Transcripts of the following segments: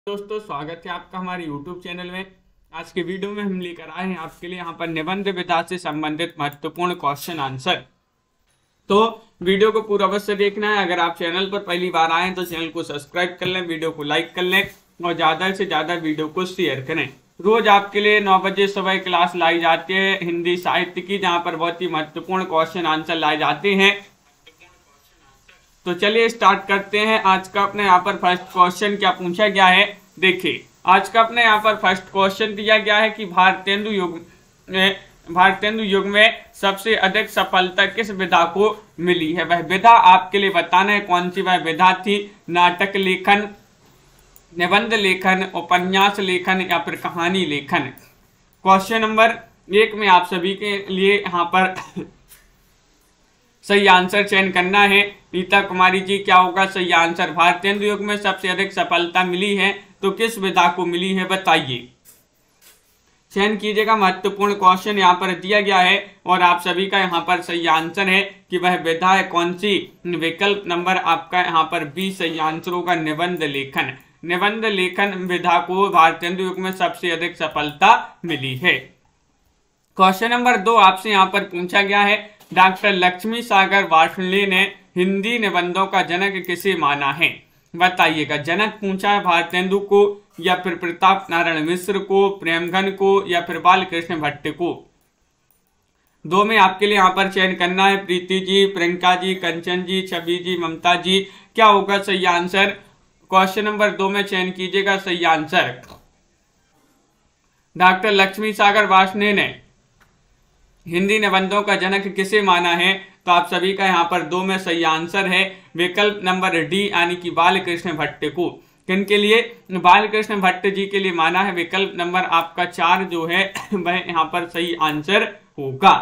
दोस्तों स्वागत है आपका हमारे YouTube चैनल में। आज के वीडियो में हम लेकर आए हैं आपके लिए यहाँ पर निबंध विधा से संबंधित महत्वपूर्ण क्वेश्चन आंसर। तो वीडियो को पूरा अवश्य देखना है। अगर आप चैनल पर पहली बार आए तो चैनल को सब्सक्राइब कर लें, वीडियो को लाइक कर लें और ज़्यादा से ज़्यादा वीडियो को शेयर करें। रोज आपके लिए 9 बजे सुबह क्लास लाई जाती है हिंदी साहित्य की, जहाँ पर बहुत ही महत्वपूर्ण क्वेश्चन आंसर लाए जाते हैं। तो चलिए स्टार्ट करते हैं। आज का अपने यहाँ पर फर्स्ट क्वेश्चन क्या पूछा गया है, देखिए। आज का अपने यहाँ पर फर्स्ट क्वेश्चन दिया गया है कि भारतेंदु युग में सबसे अधिक सफलता किस विधा को मिली है। वह विधा आपके लिए बताना है कौन सी वह विधा थी। नाटक लेखन, निबंध लेखन, उपन्यास लेखन या फिर कहानी लेखन। क्वेश्चन नंबर 1 में आप सभी के लिए यहाँ पर सही आंसर चयन करना है। नीता कुमारी जी, क्या होगा सही आंसर। भारतेंदु युग में सबसे अधिक सफलता मिली है तो किस विधा को मिली है, बताइए। चयन कीजिएगा। महत्वपूर्ण क्वेश्चन यहाँ पर दिया गया है और आप सभी का यहाँ पर सही आंसर है कि वह विधा है कौन सी। विकल्प नंबर आपका यहाँ पर बी सही आंसर होगा, निबंध लेखन। निबंध लेखन विधा को भारतेंदु युग में सबसे अधिक सफलता मिली है। क्वेश्चन नंबर 2 आपसे यहाँ पर पूछा गया है, डॉक्टर लक्ष्मी सागर वार्ष्णेय ने हिंदी निबंधों का जनक किसे माना है, बताइएगा। जनक पूछा है भारतेंदु को या फिर प्रताप नारायण मिश्र को, प्रेमघन को या फिर बालकृष्ण भट्ट को। 2 में आपके लिए यहाँ पर चयन करना है। प्रीति जी, प्रियंका जी, कंचन जी, छवि जी, ममता जी, क्या होगा सही आंसर। क्वेश्चन नंबर 2 में चयन कीजिएगा सही आंसर। डॉक्टर लक्ष्मी सागर वार्ष्णेय ने हिंदी निबंधों का जनक किसे माना है, तो आप सभी का यहाँ पर 2 में सही आंसर है। विकल्प नंबर डी यानी कि बालकृष्ण भट्ट को। किनके लिए, बालकृष्ण भट्ट जी के लिए माना है। विकल्प नंबर आपका 4 जो है वह यहाँ पर सही आंसर होगा।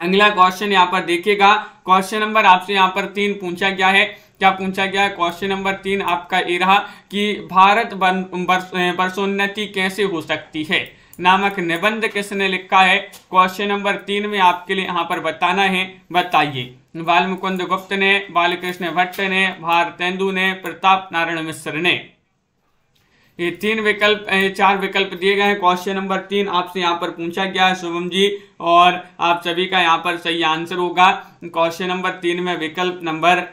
अगला क्वेश्चन यहाँ पर देखिएगा। क्वेश्चन नंबर आपसे यहाँ पर 3 पूछा गया है। क्या पूछा गया है, क्वेश्चन नंबर 3 आपका ये रहा कि भारत वर्षोन्नति कैसे हो सकती है नामक निबंध किसने लिखा है। क्वेश्चन नंबर 3 में आपके लिए यहाँ पर बताना है, बताइए। बालमुकुंद गुप्त ने, बालकृष्ण भट्ट ने, भारतेंदु ने, प्रताप नारायण मिश्र ने। ये 4 विकल्प दिए गए हैं। क्वेश्चन नंबर 3 आपसे यहाँ पर पूछा गया है शुभम जी, और आप सभी का यहाँ पर सही आंसर होगा। क्वेश्चन नंबर 3 में विकल्प नंबर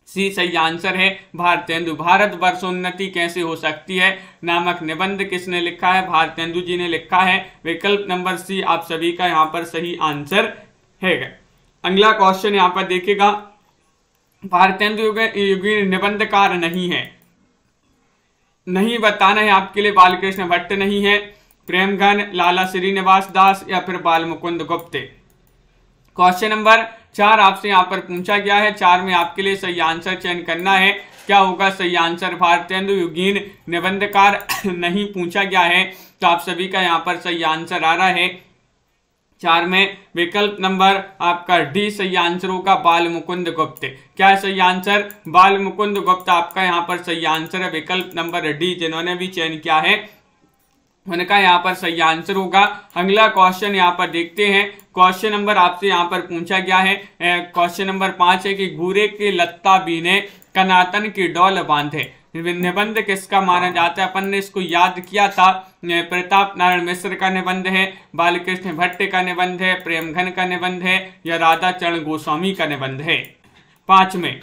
सी सही आंसर है, भारतेंदु। भारत वर्षोन्नति कैसे हो सकती है नामक निबंध किसने लिखा है, भारतेंदु जी ने लिखा है। विकल्प नंबर सी आप सभी का यहाँ पर सही आंसर है। अगला क्वेश्चन यहाँ पर देखिएगा। भारतेंदु युगीन निबंधकार नहीं है, नहीं बताना है आपके लिए। बालकृष्ण भट्ट नहीं है, प्रेमघन, लाला श्रीनिवास दास या फिर बालमुकुंद गुप्त। क्वेश्चन नंबर 4 आपसे यहाँ पर पूछा गया है। 4 में आपके लिए सही आंसर चयन करना है। क्या होगा सही आंसर। भारतेंदु युगीन निबंधकार नहीं पूछा गया है, तो आप सभी का यहाँ पर सही आंसर आ रहा है 4 में। विकल्प नंबर आपका डी सही आंसर होगा, बालमुकुंद गुप्त। क्या है सही आंसर, बालमुकुंद गुप्त आपका यहाँ पर सही आंसर है। विकल्प नंबर डी जिन्होंने भी चयन किया है उनका यहाँ पर सही आंसर होगा। अगला क्वेश्चन यहाँ पर देखते हैं। क्वेश्चन नंबर आपसे यहाँ पर पूछा गया है। क्वेश्चन नंबर 5 है कि घूरे के लत्ता बीने कनातन की डोल बांधे। निबंध किसका माना जाता है, अपन ने इसको याद किया था। प्रताप नारायण मिश्र का निबंध है, बालकृष्ण भट्ट का निबंध है, प्रेमघन का निबंध है या राधा चरण गोस्वामी का निबंध है। 5 में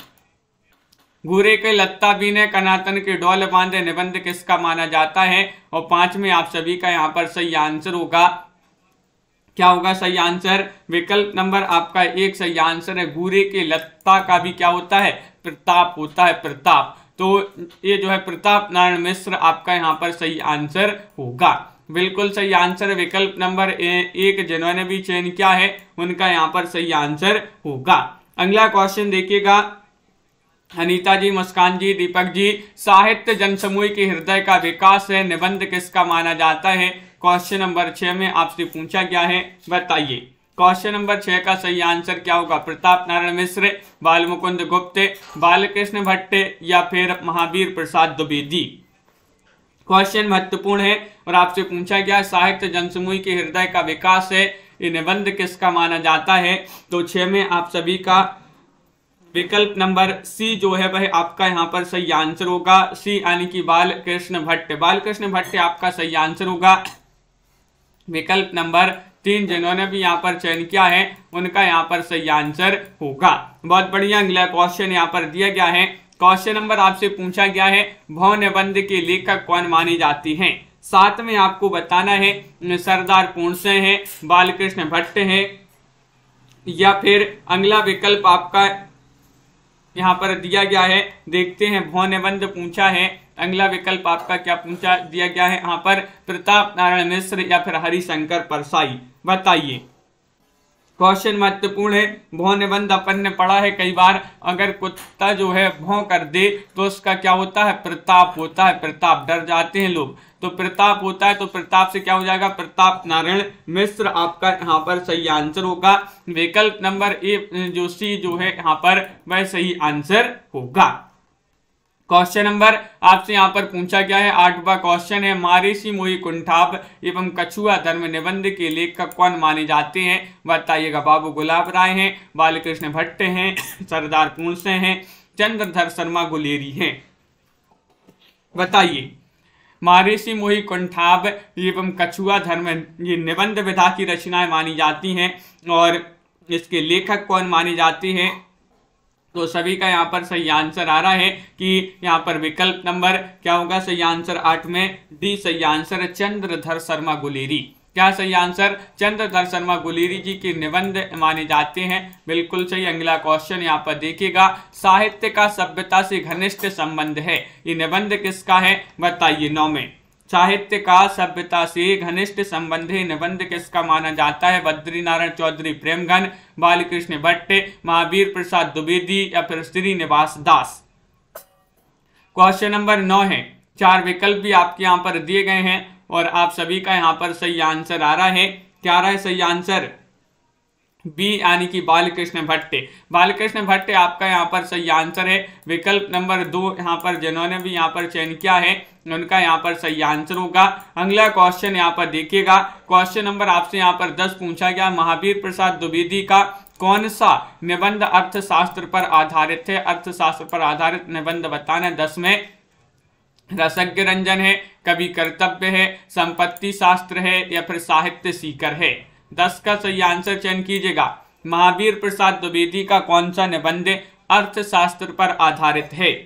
घूरे के लत्ता बीने कनातन के डोल बांधे निबंध किसका माना जाता है, और 5 में आप सभी का यहाँ पर सही आंसर होगा। क्या होगा सही आंसर। विकल्प नंबर आपका 1 सही आंसर है। घूरे के लत्ता का भी क्या होता है, प्रताप होता है, प्रताप। तो ये जो है प्रताप नारायण मिश्र आपका यहाँ पर सही आंसर होगा। बिल्कुल सही आंसर। विकल्प नंबर 1 जिन्होंने भी चयन किया है उनका यहाँ पर सही आंसर होगा। अगला क्वेश्चन देखिएगा। अनीता जी, मुस्कान जी, दीपक जी, साहित्य जनसमूह के हृदय का विकास है निबंध किसका माना जाता है। क्वेश्चन नंबर 6 में आपसे पूछा गया है, बताइए। क्वेश्चन नंबर 6 का सही आंसर क्या होगा। प्रताप नारायण मिश्र, बालमुकुंद गुप्त, बालकृष्ण भट्ट या फिर महावीर प्रसाद द्विवेदी। क्वेश्चन महत्वपूर्ण है और आपसे पूछा गया साहित्य जनसमूह के हृदय का विकास है, ये निबंध किसका माना जाता है। तो 6 में आप सभी का विकल्प नंबर सी जो है वह आपका यहाँ पर सही आंसर होगा। सी यानी कि बालकृष्ण भट्ट। बालकृष्ण भट्ट आपका सही आंसर होगा। विकल्प नंबर 3 जिन्होंने भी यहाँ पर चयन किया है उनका यहाँ पर सही आंसर होगा। बहुत बढ़िया। अगला क्वेश्चन यहाँ पर दिया गया है। क्वेश्चन नंबर आपसे पूछा गया है भव निबंध के लेखक कौन मानी जाती हैं। साथ में आपको बताना है सरदार पूर्ण सिंह है, बालकृष्ण भट्ट है, या फिर अगला विकल्प आपका यहाँ पर दिया गया है। देखते हैं भव निबंध पूछा है, अगला विकल्प आपका क्या पूछा दिया गया है यहाँ पर, प्रताप नारायण मिश्र या फिर हरिशंकर परसाई। बताइए। क्वेश्चन महत्वपूर्ण है। भौ निबंध अपन ने पढ़ा है कई बार। अगर कुत्ता जो है भौं कर दे तो उसका क्या होता है, प्रताप होता है। प्रताप, डर जाते हैं लोग, तो प्रताप होता है। तो प्रताप से क्या हो जाएगा, प्रताप नारायण मिश्र आपका यहाँ पर सही आंसर होगा। विकल्प नंबर ए जो सी जो है यहाँ पर वह सही आंसर होगा। क्वेश्चन नंबर आपसे यहाँ पर पूछा गया है 8वां क्वेश्चन है मारीसी मोही कुंठाब एवं कछुआ धर्म निबंध के लेखक कौन माने जाते हैं। बताइएगा। बाबू गुलाब राय हैं, बालकृष्ण भट्ट हैं, सरदार पूर्ण सिंह हैं, चंद्रधर शर्मा गुलेरी हैं। बताइए। मारीसी मोही कुंठाब एवं कछुआ धर्म ये निबंध विधा की रचनाएं मानी जाती हैं और इसके लेखक कौन माने जाते हैं। तो सभी का यहाँ पर सही आंसर आ रहा है कि यहाँ पर विकल्प नंबर क्या होगा सही आंसर 8 में डी सही आंसर है, चंद्रधर शर्मा गुलेरी। क्या सही आंसर, चंद्रधर शर्मा गुलेरी जी के निबंध माने जाते हैं। बिल्कुल सही। अगला क्वेश्चन यहाँ पर देखिएगा। साहित्य का सभ्यता से घनिष्ठ संबंध है, ये निबंध किसका है। बताइए। 9 में साहित्य का सभ्यता से घनिष्ठ संबंध है निबंध किसका माना जाता है। बद्री नारायण चौधरी प्रेमघन, बालकृष्ण भट्ट, महावीर प्रसाद द्विवेदी या फिर श्रीनिवास दास। क्वेश्चन नंबर 9 है। 4 विकल्प भी आपके यहाँ पर दिए गए हैं और आप सभी का यहाँ पर सही आंसर आ रहा है। क्या आ रहा है सही आंसर, बी यानी कि बालकृष्ण भट्ट। बालकृष्ण भट्ट आपका यहाँ पर सही आंसर है। विकल्प नंबर 2 यहाँ पर जिन्होंने भी यहाँ पर चयन किया है उनका यहाँ पर सही आंसर होगा। अगला क्वेश्चन यहाँ पर देखिएगा। क्वेश्चन नंबर आपसे यहाँ पर 10 पूछा गया महावीर प्रसाद द्विवेदी का कौन सा निबंध अर्थशास्त्र पर आधारित है। अर्थशास्त्र पर आधारित निबंध बताना। 10 में रसज्ञ रंजन है, कवि कर्तव्य है, संपत्ति शास्त्र है या फिर साहित्य सीकर है। 10 का सही आंसर चयन कीजिएगा। महावीर प्रसाद द्विवेदी का कौन सा निबंध अर्थशास्त्र पर आधारित है।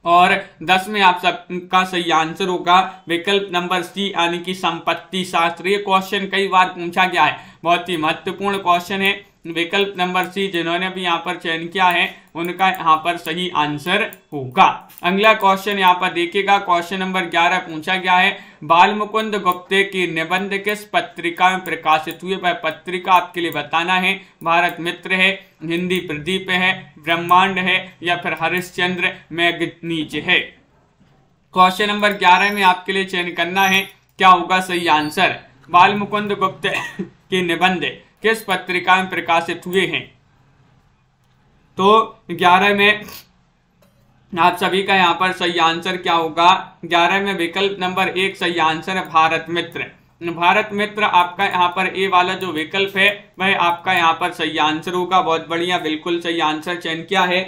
और 10 में आप सबका सही आंसर होगा विकल्प नंबर सी यानी कि संपत्ति शास्त्र। ये क्वेश्चन कई बार पूछा गया है, बहुत ही महत्वपूर्ण क्वेश्चन है। विकल्प नंबर सी जिन्होंने भी यहाँ पर चयन किया है उनका यहाँ पर सही आंसर होगा। अगला क्वेश्चन यहाँ पर देखिएगा। क्वेश्चन नंबर 11 पूछा गया है बालमुकुंद गुप्ते की निबंध किस पत्रिका में प्रकाशित हुए। वह पत्रिका आपके लिए बताना है। भारत मित्र है, हिंदी प्रदीप है, ब्रह्मांड है या फिर हरिश्चंद्र मैगनीज है। क्वेश्चन नंबर 11 में आपके लिए चयन करना है क्या होगा सही आंसर। बालमुकुंद गुप्ते के निबंध किस पत्रिका में प्रकाशित हुए हैं। तो 11 में आप सभी का यहाँ पर सही आंसर क्या होगा। 11 में विकल्प नंबर 1 सही आंसर है भारत मित्र। भारत मित्र आपका यहाँ पर ए वाला जो विकल्प है वह आपका यहाँ पर सही आंसर होगा। बहुत बढ़िया, बिल्कुल सही आंसर चयन किया है।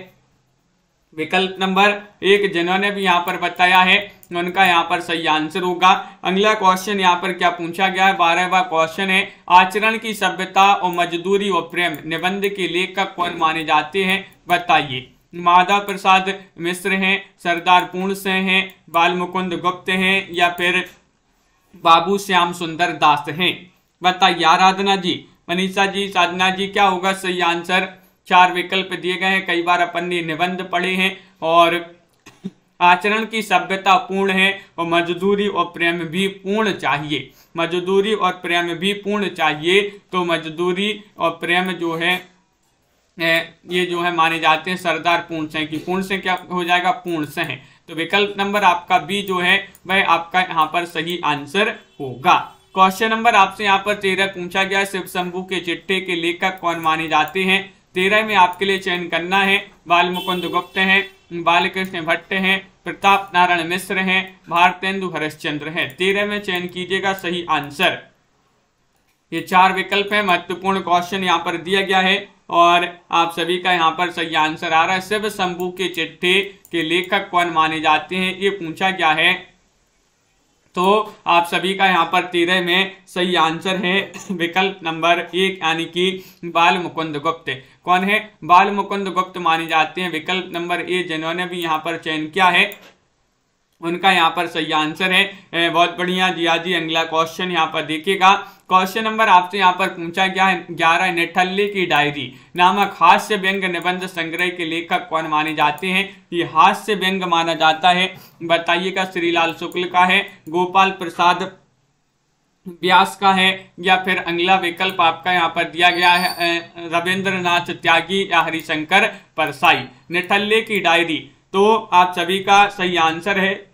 विकल्प नंबर 1 जिन्होंने भी यहाँ पर बताया है उनका यहाँ पर सही आंसर होगा। अगला क्वेश्चन यहाँ पर क्या पूछा गया है 12वां क्वेश्चन है आचरण की सभ्यता और मजदूरी और प्रेम निबंध के लेखक कौन माने जाते हैं। बताइए। माधव प्रसाद मिश्र हैं, सरदार पूर्ण सिंह हैं, बालमुकुंद गुप्त हैं या फिर बाबू श्याम सुंदर दास हैं। बताइए। आराधना जी, मनीषा जी, साधना जी, क्या होगा सही आंसर। 4 विकल्प दिए गए हैं। कई बार अपन ने निबंध पढ़े हैं। और आचरण की सभ्यता पूर्ण है और मजदूरी और प्रेम भी पूर्ण चाहिए। मजदूरी और प्रेम भी पूर्ण चाहिए। तो मजदूरी और प्रेम जो है ये जो है माने जाते हैं सरदार पूर्ण सिंह की। पूर्ण सिंह क्या हो जाएगा, पूर्ण सिंह। तो विकल्प नंबर आपका बी जो है वह आपका यहाँ पर सही आंसर होगा। क्वेश्चन नंबर आपसे यहाँ पर 13 पूछा गया शिव शंभू के चिट्ठे के लेखक कौन माने जाते हैं। 13 में आपके लिए चयन करना है। बालमुकुंद गुप्त हैं, बालकृष्ण भट्ट हैं, प्रताप नारायण मिश्र हैं, भारतेंदु हरिश्चंद्र हैं। 13 में चयन कीजिएगा सही आंसर। ये 4 विकल्प है। महत्वपूर्ण क्वेश्चन यहाँ पर दिया गया है और आप सभी का यहाँ पर सही आंसर आ रहा है शिव शंभू के चिट्ठी के लेखक कौन माने जाते हैं, ये पूछा गया है। तो आप सभी का यहाँ पर 13 में सही आंसर है विकल्प नंबर 1 यानी कि बाल मुकुंद गुप्त। कौन है? बाल मुकुंद गुप्त माने जाते हैं। विकल्प नंबर ए जिन्होंने भी यहाँ पर चयन किया है उनका यहाँ पर सही आंसर है। बहुत बढ़िया जिया जी। अगला क्वेश्चन यहाँ पर देखिएगा। क्वेश्चन नंबर आपसे यहाँ पर पूछा गया है 11 निठल्ले की डायरी नामक हास्य व्यंग निबंध संग्रह के लेखक कौन माने जाते हैं? ये हास्य व्यंग माना जाता है, बताइएगा श्रीलाल शुक्ल का है, गोपाल प्रसाद व्यास का है, या फिर अगला विकल्प आपका यहाँ पर दिया गया है रविंद्रनाथ त्यागी या हरिशंकर परसाई। निठल्ले की डायरी, तो आप सभी का सही आंसर है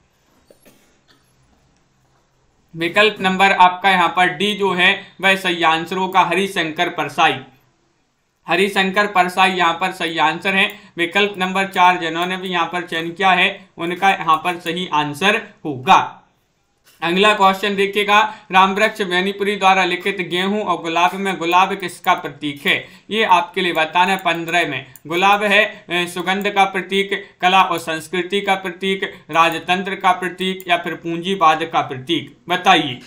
विकल्प नंबर आपका यहाँ पर डी जो है वह सही आंसर होगा, हरिशंकर परसाई। हरिशंकर परसाई यहाँ पर सही आंसर है। विकल्प नंबर 4 जिन्होंने भी यहाँ पर चयन किया है उनका यहाँ पर सही आंसर होगा। अगला क्वेश्चन देखिएगा। रामवृक्ष बेनीपुरी द्वारा लिखित गेहूं और गुलाब में गुलाब किसका प्रतीक है? ये आपके लिए बताना है। 15 में गुलाब है सुगंध का प्रतीक, कला और संस्कृति का प्रतीक, राजतंत्र का प्रतीक, या फिर पूंजीवाद का प्रतीक, बताइए।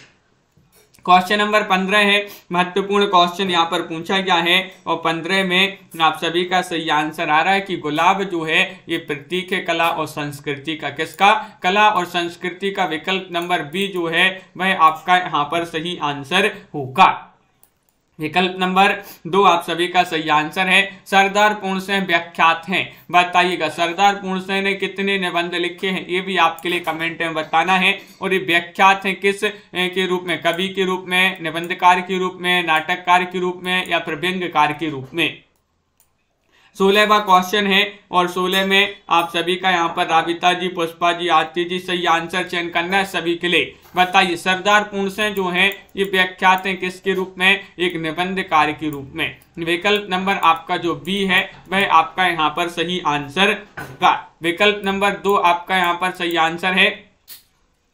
क्वेश्चन नंबर 15 है, महत्वपूर्ण क्वेश्चन यहाँ पर पूछा गया है और 15 में आप सभी का सही आंसर आ रहा है कि गुलाब जो है ये प्रतीक है कला और संस्कृति का। किसका? कला और संस्कृति का। विकल्प नंबर बी जो है वह आपका यहाँ पर सही आंसर होगा। विकल्प नंबर 2 आप सभी का सही आंसर है। सरदार पूर्णसिंह व्याख्यात हैं, बताइएगा सरदार पूर्णसिंह ने कितने निबंध लिखे हैं, ये भी आपके लिए कमेंट में बताना है। और ये व्याख्यात हैं किस के रूप में? कवि के रूप में, निबंधकार के रूप में, नाटककार के रूप में, या फिर व्यंग्यकार के रूप में। 16वां क्वेश्चन है और 16 में आप सभी का यहाँ पर राबिता जी, पुष्पा जी, आरती जी सही आंसर चयन करना है सभी के लिए। बताइए सरदार पूर्णसिंह जो हैं ये व्याख्यात हैं किसके रूप में? एक निबंधकार के रूप में। विकल्प नंबर आपका जो बी है वह आपका यहाँ पर सही आंसर होगा। विकल्प नंबर 2 आपका यहाँ पर सही आंसर है,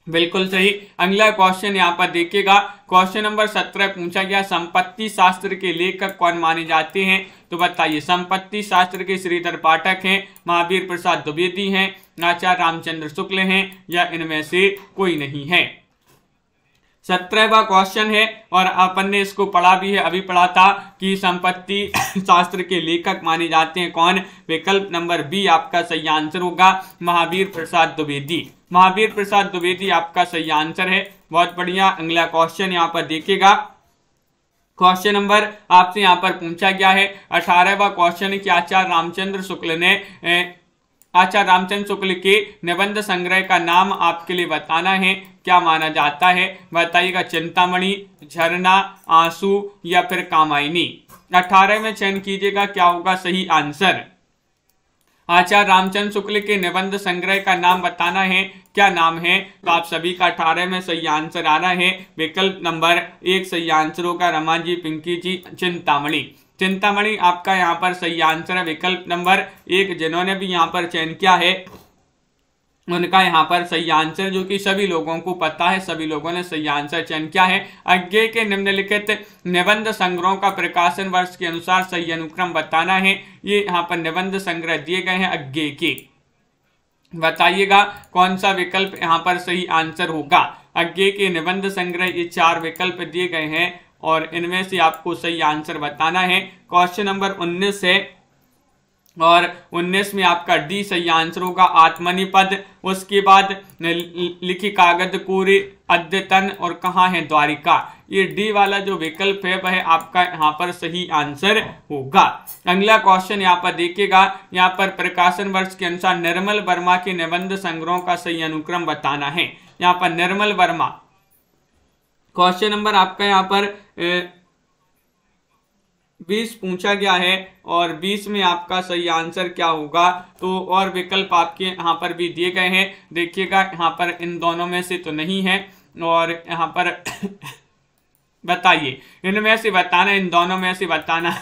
बिल्कुल सही। अगला क्वेश्चन यहाँ पर देखिएगा। क्वेश्चन नंबर 17 पूछा गया संपत्ति शास्त्र के लेखक कौन माने जाते हैं? तो बताइए संपत्ति शास्त्र के श्रीधर पाठक हैं, महावीर प्रसाद द्विवेदी हैं, आचार्य रामचंद्र शुक्ल हैं, या इनमें से कोई नहीं है। 17वां क्वेश्चन है और अपन ने इसको पढ़ा भी है, अभी पढ़ा था कि संपत्ति शास्त्र के लेखक माने जाते हैं कौन? विकल्प नंबर बी आपका सही आंसर होगा, महावीर प्रसाद द्विवेदी। महावीर प्रसाद द्विवेदी आपका सही आंसर है। बहुत बढ़िया। अगला क्वेश्चन यहाँ पर देखिएगा। क्वेश्चन नंबर आपसे यहाँ पर पूछा गया है 18वां क्वेश्चन है कि आचार्य रामचंद्र शुक्ल के निबंध संग्रह का नाम आपके लिए बताना है, क्या माना जाता है? बताइएगा चिंतामणि, झरना, आंसू, या फिर कामायनी। 18 में चयन कीजिएगा क्या होगा सही आंसर। आचार्य रामचंद्र शुक्ल के निबंध संग्रह का नाम बताना है, क्या नाम है? तो आप सभी का 18 में सही आंसर आ रहा है। विकल्प नंबर 1 सही आंसर होगा, रमा जी, पिंकी जी, चिंतामणि। चिंतामणि आपका यहाँ पर सही आंसर है। विकल्प नंबर 1 जिन्होंने भी यहाँ पर चयन किया है उनका यहाँ पर सही आंसर, जो कि सभी लोगों को पता है, सभी लोगों ने सही आंसर चयन किया है। आगे के निम्नलिखित निबंध संग्रहों का प्रकाशन वर्ष के अनुसार सही अनुक्रम बताना है। ये यहाँ पर निबंध संग्रह दिए गए हैं आगे के, बताइएगा कौन सा विकल्प यहाँ पर सही आंसर होगा। आगे के निबंध संग्रह ये 4 विकल्प दिए गए हैं और इनमें से आपको सही आंसर बताना है। क्वेश्चन नंबर 19 है और 19 में आपका डी सही आंसर होगा, आत्मनिपद। उसके बाद लिखी कागज कोरे, अद्यतन, और कहाँ है द्वारिका। ये डी वाला जो विकल्प है वह आपका यहाँ पर सही आंसर होगा। अगला क्वेश्चन यहाँ पर देखिएगा। यहाँ पर प्रकाशन वर्ष के अनुसार निर्मल वर्मा के निबंध संग्रहों का सही अनुक्रम बताना है। यहाँ पर निर्मल वर्मा क्वेश्चन नंबर आपका यहाँ पर 20 पूछा गया है और 20 में आपका सही आंसर क्या होगा। तो और विकल्प आपके यहाँ पर भी दिए गए हैं, देखिएगा यहाँ पर इन दोनों में से तो नहीं है और यहाँ पर बताइए इनमें से बताना, इन दोनों में से बताना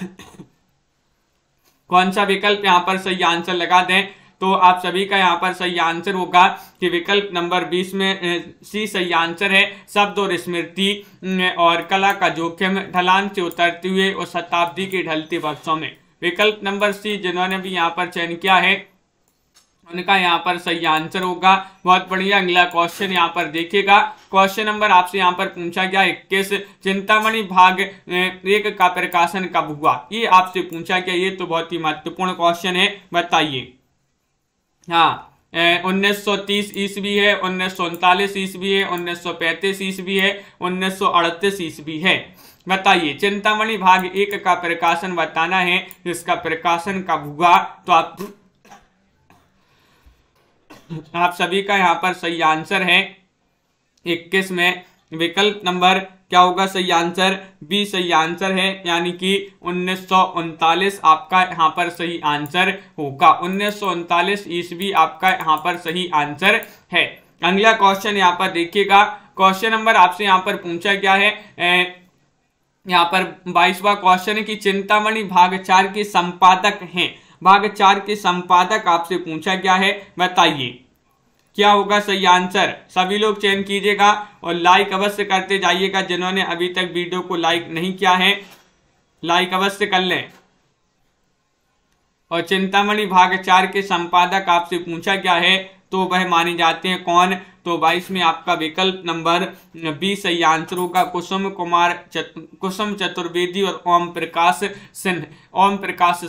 कौन सा विकल्प यहाँ पर सही आंसर लगा दें। तो आप सभी का यहाँ पर सही आंसर होगा कि विकल्प नंबर 20 में सी सही आंसर है। शब्द और स्मृति और कला का जोखिम, ढलान से उतरते हुए और शताब्दी के ढलते वर्षों में। विकल्प नंबर सी जिन्होंने भी यहाँ पर चयन किया है उनका यहाँ पर सही आंसर होगा। बहुत बढ़िया। अगला क्वेश्चन यहाँ पर देखिएगा। क्वेश्चन नंबर आपसे यहाँ पर पूछा गया 21, चिंतामणि भाग 1 का प्रकाशन कब हुआ? ये आपसे पूछा गया। ये तो बहुत ही महत्वपूर्ण क्वेश्चन है, बताइए। हाँ, 1930 ईस्वी है, 1939 ईस्वी है, 1935 ईस्वी है, 1938 ईस्वी है। बताइए, चिंतामणि भाग 1 का प्रकाशन बताना है, इसका प्रकाशन कब हुआ? तो आप सभी का यहाँ पर सही आंसर है 21 में। विकल्प नंबर क्या होगा सही आंसर? बी सही आंसर है, यानी कि 1939 आपका यहाँ पर सही आंसर होगा। 1939 ईस्वी आपका यहाँ पर सही आंसर है। अगला क्वेश्चन यहाँ पर देखिएगा। क्वेश्चन नंबर आपसे यहाँ पर पूछा गया है, यहाँ पर 22वां क्वेश्चन है कि चिंतामणि भाग 4 के संपादक हैं। भाग 4 के संपादक आपसे पूछा गया है, बताइए क्या होगा सही आंसर? सभी लोग चयन कीजिएगा और लाइक अवश्य करते जाइएगा। जिन्होंने अभी तक वीडियो को लाइक नहीं किया है, लाइक अवश्य कर लें। और चिंतामणि भाग 4 के संपादक आपसे पूछा गया है तो वह माने जाते हैं कौन? तो 22 में आपका विकल्प नंबर बी सही आंसर होगा। कुसुम चतुर्वेदी और ओम प्रकाश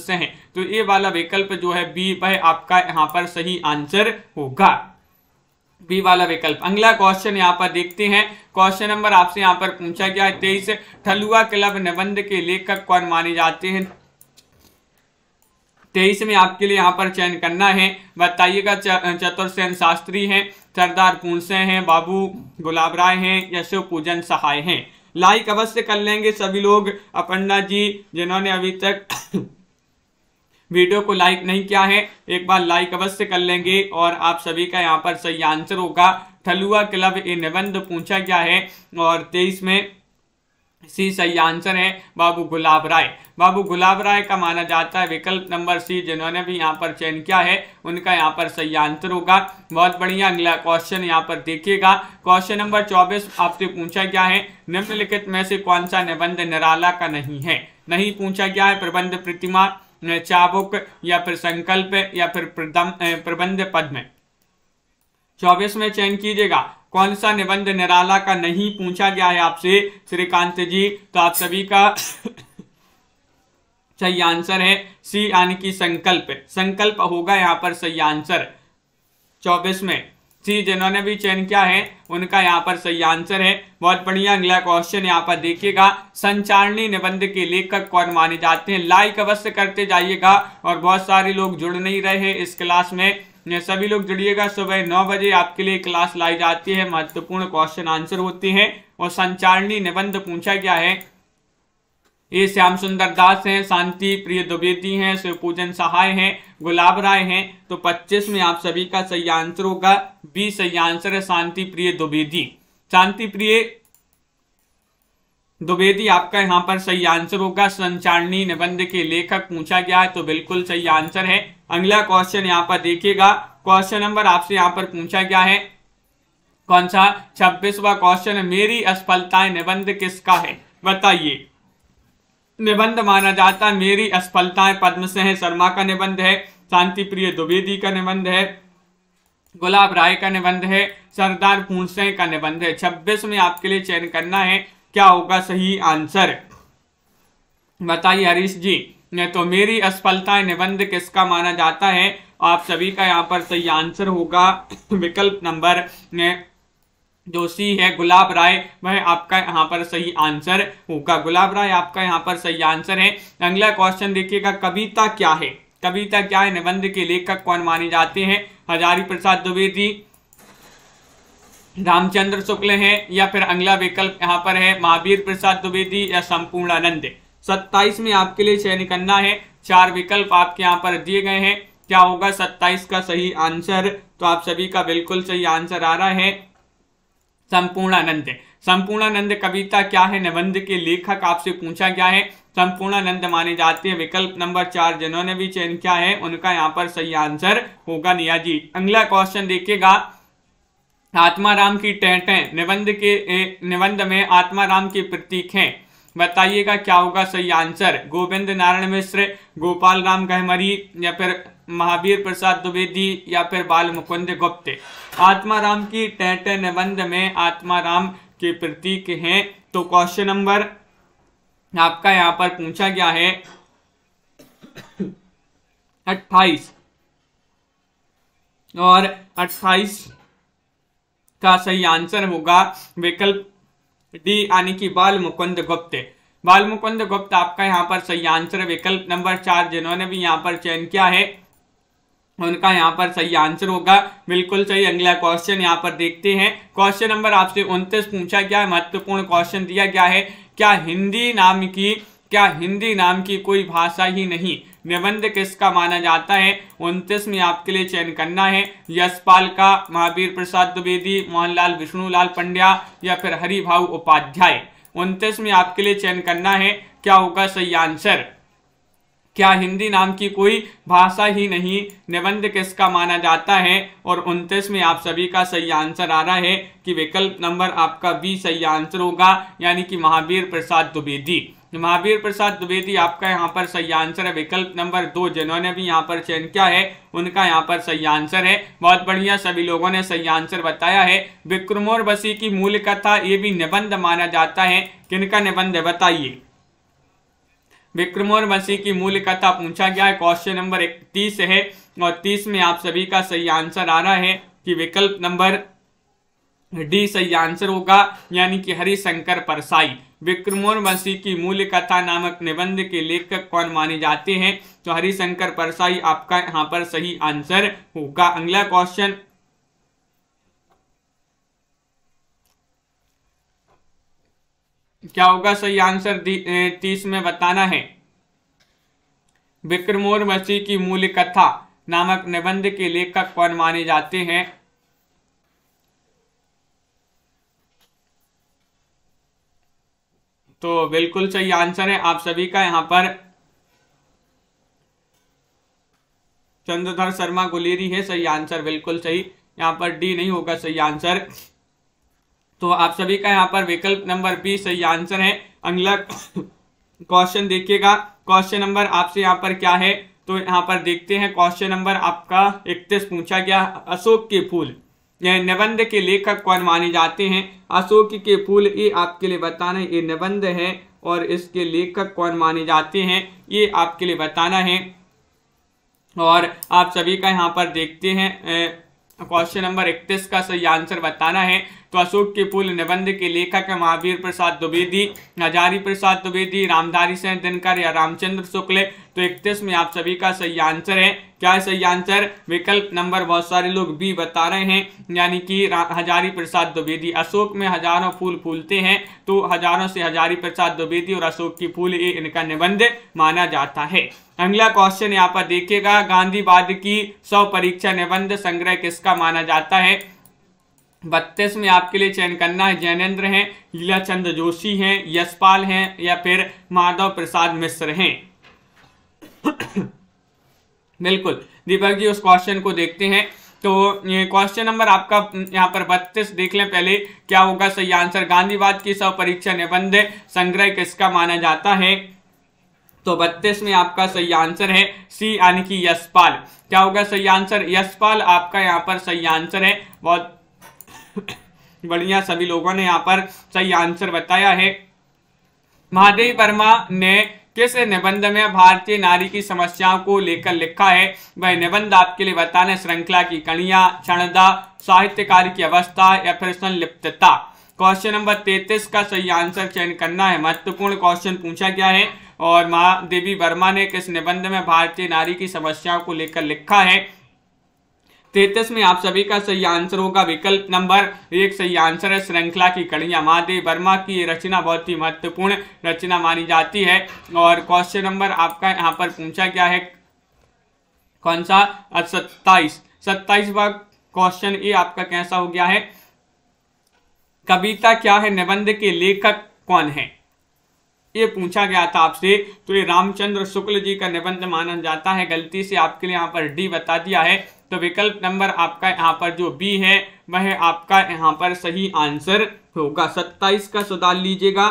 सिंह। तो ये वाला विकल्प जो है बी, वह आपका यहाँ पर सही आंसर होगा, बी वाला विकल्प। अगला क्वेश्चन यहाँ पर देखते हैं। क्वेश्चन नंबर आपसे यहाँ पर पूछा गया है 23, ठलुआ क्लब निबंध के लेखक कौन माने जाते हैं? 23 में आपके लिए यहाँ पर चयन करना है, बताइएगा। चतुर्सेन शास्त्री हैं, सरदार पूर्णसिंह हैं, बाबू गुलाब राय हैं या शिव पूजन सहाय हैं। लाइक अवश्य कर लेंगे सभी लोग। अपर्णा जी जिन्होंने अभी तक वीडियो को लाइक नहीं किया है, एक बार लाइक अवश्य कर लेंगे और आप सभी का यहाँ पर सही आंसर होगा। ठलुआ क्लब ये निबंध पूछा गया है और 23 में सी सही आंसर है, बाबू गुलाब राय। बाबू गुलाब राय का माना जाता है विकल्प नंबर सी जिन्होंने भी यहाँ पर चयन किया है उनका यहाँ पर सही आंसर होगा। बहुत बढ़िया। अगला क्वेश्चन यहाँ पर देखिएगा। क्वेश्चन नंबर 24 आपसे पूछा गया है, निम्नलिखित में से कौन सा निबंध निराला का नहीं है? नहीं पूछा गया है प्रबंध प्रतिमा, चाबुक या फिर संकल्प या फिर प्रबंध पद्म। 24 में चयन कीजिएगा कौन सा निबंध निराला का नहीं पूछा गया है आपसे श्रीकांत जी। तो आप सभी का सही आंसर है सी, यानी कि संकल्प होगा यहाँ पर सही आंसर। 24 में सी जिन्होंने भी चयन किया है उनका यहाँ पर सही आंसर है। बहुत बढ़िया। अगला क्वेश्चन यहाँ पर देखिएगा, संचारणी निबंध के लेखक कौन माने जाते हैं? लाइक अवश्य करते जाइएगा और बहुत सारे लोग जुड़ नहीं रहे हैं इस क्लास में, सभी लोग जुड़िएगा। सुबह 9 बजे आपके लिए क्लास लाई जाती है, महत्वपूर्ण क्वेश्चन आंसर होते हैं और संचारणी निबंध पूछा गया है। ये श्याम सुंदर दास हैं, शांति प्रिय द्विवेदी हैं, शिव पूजन सहाय हैं, गुलाब राय हैं। तो 25 में आप सभी का सही आंसर होगा, बी सही आंसर है, शांति प्रिय द्विवेदी। शांति प्रिय द्विवेदी आपका यहाँ पर सही आंसर होगा। संचारणी निबंध के लेखक पूछा गया है तो बिल्कुल सही आंसर है। अगला क्वेश्चन यहाँ पर देखिएगा। क्वेश्चन नंबर आपसे यहाँ पर पूछा गया है कौन सा? 26वां क्वेश्चन है, मेरी असफलताएं निबंध किसका है? बताइए। निबंध माना जाता है मेरी असफलताएं पद्मसिंह शर्मा का निबंध है, शांति प्रिय द्विवेदी का निबंध है, गुलाब राय का निबंध है, सरदार पूर्णसिंह का निबंध है। 26 में आपके लिए चयन करना है, क्या होगा सही आंसर? बताइए हरीश जी। तो मेरी असफलताएं निबंध किसका माना जाता है? आप सभी का यहाँ पर सही आंसर होगा विकल्प नंबर जो सी है, गुलाब राय, वह आपका यहाँ पर सही आंसर होगा। गुलाब राय आपका यहाँ पर सही आंसर है। अगला क्वेश्चन देखिएगा, कविता क्या है? कविता क्या है निबंध के लेखक कौन माने जाते हैं? हजारी प्रसाद द्विवेदी, रामचंद्र शुक्ल हैं या फिर अगला विकल्प यहाँ पर है महावीर प्रसाद द्विवेदी या संपूर्णानंद। 27 में आपके लिए चयन करना है, 4 विकल्प आपके यहाँ पर दिए गए हैं, क्या होगा 27 का सही आंसर? तो आप सभी का बिल्कुल सही आंसर आ रहा है संपूर्णानंद। संपूर्णानंद कविता क्या है निबंध के लेखक आपसे पूछा गया है, संपूर्णानंद माने जाते हैं। विकल्प नंबर 4 जिन्होंने भी चयन किया है उनका यहाँ पर सही आंसर होगा निया जी। अगला क्वेश्चन देखिएगा, आत्माराम की टेंटें निबंध में आत्माराम के प्रतीक हैं, बताइएगा क्या होगा सही आंसर। गोविंद नारायण मिश्र, गोपाल राम गहमरी, या फिर महावीर प्रसाद द्विवेदी, या फिर बाल मुकुंद गुप्त। आत्माराम की टैटे निबंध में आत्माराम के प्रतीक हैं। तो क्वेश्चन नंबर आपका यहां पर पूछा गया है 28, और 28 का सही आंसर होगा विकल्प डी यानी कि बाल मुकुंद गुप्त। बाल मुकुंद गुप्त आपका यहाँ पर सही आंसर है। विकल्प नंबर 4 जिन्होंने भी यहाँ पर चयन किया है उनका यहाँ पर सही आंसर होगा, बिल्कुल सही। अगला क्वेश्चन यहाँ पर देखते हैं। क्वेश्चन नंबर आपसे 29 पूछा गया है, महत्वपूर्ण क्वेश्चन दिया गया है। क्या हिंदी नाम की कोई भाषा ही नहीं, निबंध किसका माना जाता है। 29 में आपके लिए चयन करना है। यशपाल का, महावीर प्रसाद द्विवेदी, मोहनलाल विष्णुलाल पंड्या, या फिर हरिभाऊ उपाध्याय। 29 में आपके लिए चयन करना है, क्या होगा सही आंसर। क्या हिंदी नाम की कोई भाषा ही नहीं, निबंध किसका माना जाता है। और 29 में आप सभी का सही आंसर आ रहा है कि विकल्प नंबर आपका बी सही आंसर होगा, यानी कि महावीर प्रसाद द्विवेदी। महावीर प्रसाद द्विवेदी आपका यहाँ पर सही आंसर है। विकल्प नंबर 2 जिन्होंने भी यहाँ पर चयन किया है उनका यहाँ पर सही आंसर है। बहुत बढ़िया, सभी लोगों ने सही आंसर बताया है। विक्रमोर्वशी की मूल कथा ये भी निबंध माना जाता है, किनका निबंध है बताइए। विक्रमोर्वशी की मूल कथा पूछा गया है। क्वेश्चन नंबर 31 है, और 30 में आप सभी का सही आंसर आ रहा है कि विकल्प नंबर डी सही आंसर होगा, यानी कि हरिशंकर परसाई। विक्रमोर्वशी की मूल कथा नामक निबंध के लेखक कौन माने जाते हैं। तो हरिशंकर परसाई आपका यहाँ पर सही आंसर होगा। अगला क्वेश्चन क्या होगा सही आंसर 30 में बताना है। विक्रमोर्वशी की मूल कथा नामक निबंध के लेखक कौन माने जाते हैं। तो बिल्कुल सही आंसर है आप सभी का यहाँ पर चंद्रधर शर्मा गुलेरी है सही आंसर, बिल्कुल सही। यहाँ पर डी नहीं होगा सही आंसर। तो आप सभी का यहाँ पर विकल्प नंबर बी सही आंसर है। अगला क्वेश्चन देखिएगा। क्वेश्चन नंबर आपसे यहाँ पर क्या है, तो यहाँ पर देखते हैं। क्वेश्चन नंबर आपका 31 पूछा गया, अशोक के फूल यह निबंध के लेखक कौन माने जाते हैं। अशोक के फूल ये आपके लिए बताना है, ये निबंध है, और इसके लेखक कौन माने जाते हैं ये आपके लिए बताना है। और आप सभी का यहाँ पर देखते हैं क्वेश्चन नंबर 31 का सही आंसर बताना है। तो अशोक के फूल निबंध के लेखक है महावीर प्रसाद द्विवेदी, हजारी प्रसाद द्विवेदी, रामधारी सिंह दिनकर, या रामचंद्र शुक्ल। तो 31 में आप सभी का सही आंसर है। क्या है सही आंसर। विकल्प नंबर बहुत सारे लोग बी बता रहे हैं, यानी कि हजारी प्रसाद द्विवेदी। अशोक में हजारों फूल फूलते हैं, तो हजारों से हजारी प्रसाद द्विवेदी और अशोक की फूल ये इनका निबंध माना जाता है। अगला क्वेश्चन यहाँ पर देखिएगा, गांधीवाद की 100 परीक्षा निबंध संग्रह किसका माना जाता है। 32 में आपके लिए चयन करना है। जैनेन्द्र हैं, लीलाचंद जोशी हैं, यशपाल हैं, या फिर माधव प्रसाद मिश्र हैं। बिल्कुल दीपक जी, उस क्वेश्चन को देखते हैं। तो ये क्वेश्चन नंबर आपका यहाँ पर 32 देख लें पहले, क्या होगा सही आंसर। गांधीवाद की 100 परीक्षा निबंध संग्रह किसका माना जाता है। तो 32 में आपका सही आंसर है सी, यानी कि यशपाल। क्या होगा सही आंसर। यशपाल आपका यहाँ पर सही आंसर है। बहुत बढ़िया, सभी लोगों ने यहाँ पर सही आंसर बताया है। महादेव वर्मा ने किस निबंध में भारतीय नारी की समस्याओं को लेकर लिखा है। वह निबंध आपके लिए बताना, श्रृंखला की कड़ियां, क्षणदा, साहित्यकार की अवस्था, या फिर संलिप्तता। क्वेश्चन नंबर 33 का सही आंसर चयन करना है। महत्वपूर्ण क्वेश्चन पूछा गया है। और महादेवी वर्मा ने किस निबंध में भारतीय नारी की समस्याओं को लेकर लिखा है। 33 में आप सभी का सही आंसर होगा विकल्प नंबर 1 सही आंसर है, श्रृंखला की कड़ियां। महादेव वर्मा की रचना बहुत ही महत्वपूर्ण रचना मानी जाती है। और क्वेश्चन नंबर आपका यहाँ पर पूछा गया है कौन सा, 27वां क्वेश्चन ये आपका कैसा हो गया है। कविता क्या है, निबंध के लेखक कौन है, ये पूछा गया था आपसे। तो ये रामचंद्र शुक्ल जी का निबंध माना जाता है। गलती से आपके लिए यहाँ पर डी बता दिया है। तो विकल्प नंबर आपका यहाँ पर जो बी है वह आपका यहाँ पर सही आंसर होगा। 27 का सुधार लीजिएगा।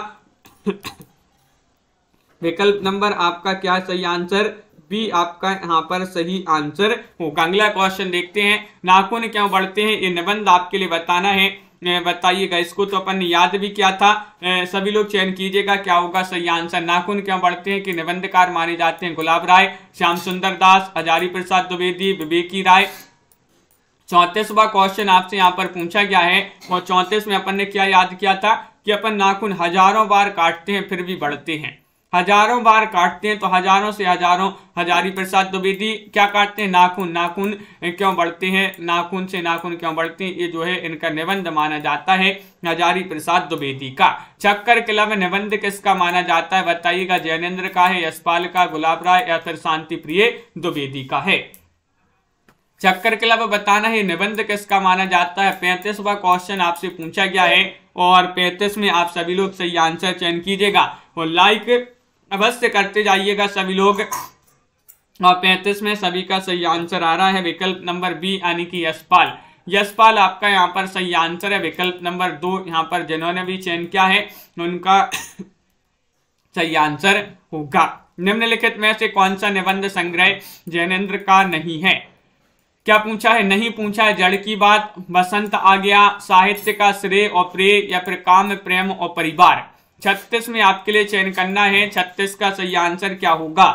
विकल्प नंबर आपका क्या सही आंसर, बी आपका यहाँ पर सही आंसर होगा। अगला क्वेश्चन देखते हैं, नाखून क्यों बढ़ते हैं, ये निबंध आपके लिए बताना है। बताइएगा, इसको तो अपन ने याद भी किया था। सभी लोग चयन कीजिएगा क्या होगा सही आंसर। नाखून क्यों बढ़ते हैं कि निबंधकार माने जाते हैं गुलाब राय, श्याम सुंदर दास, हजारी प्रसाद द्विवेदी, विवेकी राय। 34वां क्वेश्चन आपसे यहाँ पर पूछा गया है और 34 में अपन ने क्या याद किया था कि अपन नाखून हजारों बार काटते हैं फिर भी बढ़ते हैं। हजारों बार काटते हैं तो हजारों से हजारों, हजारी प्रसाद द्विवेदी क्या काटते हैं, नाखून। नाखून क्यों बढ़ते हैं, नाखून से नाखून क्यों बढ़ते हैं, ये जो है इनका निबंध माना जाता है हजारी प्रसाद द्विवेदी का। चक्कर क्लब निबंध किसका माना जाता है, बताइएगा। जैनेन्द्र का है, यशपाल का, गुलाब राय या फिर शांति प्रिय द्विवेदी का है। चक्कर क्लब बताना है निबंध किसका माना जाता है। 35वां क्वेश्चन आपसे पूछा गया है और 35 में आप सभी लोग सही आंसर चयन कीजिएगा और लाइक अवश्य करते जाइएगा सभी लोग। और 35 में सभी का सही आंसर आ रहा है विकल्प नंबर बी यानी कि यशपाल। यशपाल आपका यहाँ पर सही आंसर है। विकल्प नंबर 2 यहाँ पर जिन्होंने भी चयन किया है उनका सही आंसर होगा। निम्नलिखित में से कौन सा निबंध संग्रह जैनेन्द्र का नहीं है, क्या पूछा है, नहीं पूछा है। जड़ की बात, बसंत आ गया, साहित्य का श्रेय और प्रेय या फिर काम, प्रेम और परिवार। 36 में आपके लिए चयन करना है, 36 का सही आंसर क्या होगा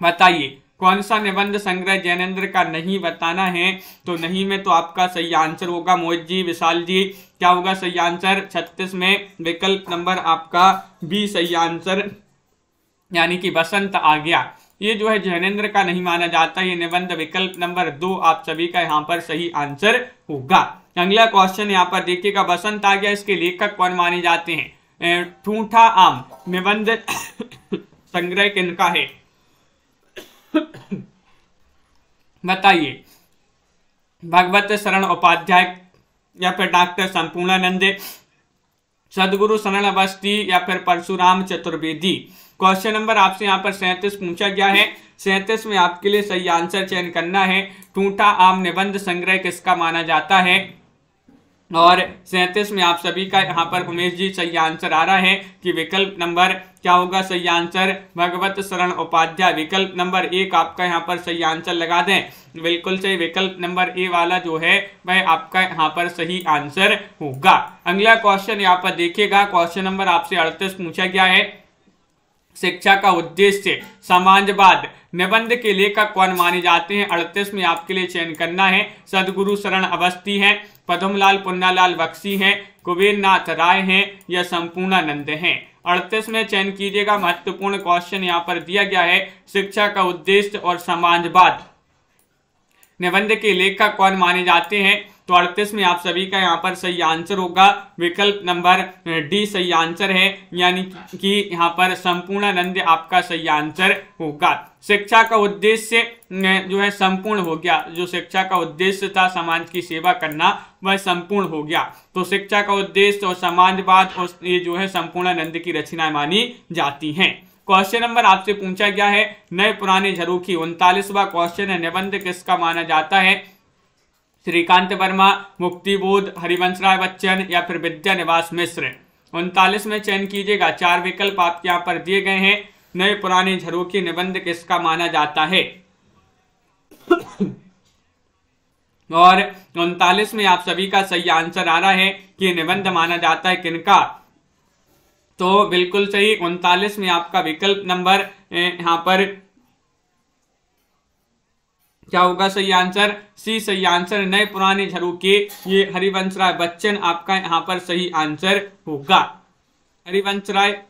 बताइए। कौन सा निबंध संग्रह जैनेन्द्र का नहीं बताना है, तो नहीं में तो आपका सही आंसर होगा मोहित जी, विशाल जी, क्या होगा सही आंसर 36 में विकल्प नंबर आपका बी सही आंसर यानी कि बसंत आ गया। ये जो है जैनेन्द्र का नहीं माना जाता, ये निबंध विकल्प नंबर 2 आप सभी का यहाँ पर सही आंसर होगा। अगला क्वेश्चन यहाँ पर देखिएगा, बसंत आ गया इसके लेखक कौन माने जाते हैं। ठूठा आम निबंध संग्रह किनका है बताइए। भगवत शरण उपाध्याय या फिर डॉक्टर संपूर्णानंद, सदगुरु शरण अवस्थी या फिर परशुराम चतुर्वेदी। क्वेश्चन नंबर आपसे यहाँ पर 37 पूछा गया है। 37 में आपके लिए सही आंसर चयन करना है। ठूठा आम निबंध संग्रह किसका माना जाता है और 37 में आप सभी का यहाँ पर उमेश जी सही आंसर आ रहा है कि विकल्प नंबर क्या होगा सही आंसर, भगवत शरण उपाध्याय। विकल्प नंबर 1 आपका यहाँ पर सही आंसर लगा दें, बिल्कुल सही। विकल्प नंबर ए वाला जो है वह आपका यहाँ पर सही आंसर होगा। अगला क्वेश्चन यहाँ पर देखिएगा, क्वेश्चन नंबर आपसे 38 पूछा गया है। शिक्षा का उद्देश्य समाजवाद निबंध के लेखक कौन माने जाते हैं। 38 में आपके लिए चयन करना है। सदगुरु शरण अवस्थी हैं, पद्मलाल पुन्नालाल बख्शी हैं, कुबेर नाथ राय हैं या संपूर्णानंद हैं। 38 में चयन कीजिएगा। महत्वपूर्ण क्वेश्चन यहाँ पर दिया गया है, शिक्षा का उद्देश्य और समाजवाद निबंध के लेखक कौन माने जाते हैं। तो 38 में आप सभी का यहाँ पर सही आंसर होगा विकल्प नंबर डी सही आंसर है, यानी कि यहाँ पर संपूर्णानंद आपका सही आंसर होगा। शिक्षा का उद्देश्य जो है संपूर्ण हो गया, जो शिक्षा का उद्देश्य था समाज की सेवा करना वह संपूर्ण हो गया। तो शिक्षा का उद्देश्य और समाजवाद और ये जो है संपूर्णानंद की रचनाएं मानी जाती हैं। क्वेश्चन नंबर आपसे पूछा गया है नए पुराने झरोखी। 39वां क्वेश्चन है, निबंध किसका माना जाता है। श्रीकांत वर्मा, मुक्तिबोध, हरिवंश राय बच्चन या फिर विद्या निवास मिश्र। 39 में चयन कीजिएगा। 4 विकल्प आपके यहाँ पर दिए गए हैं। नए पुराने झरोखी निबंध किसका माना जाता है और 39 में आप सभी का सही आंसर आ रहा है कि निबंध माना जाता है किनका। तो बिल्कुल सही 39 में आपका विकल्प नंबर यहाँ पर क्या होगा सही आंसर, सी सही आंसर। नए पुराने झरोखे ये हरिवंश राय बच्चन आपका यहाँ पर सही आंसर होगा। हरिवंश राय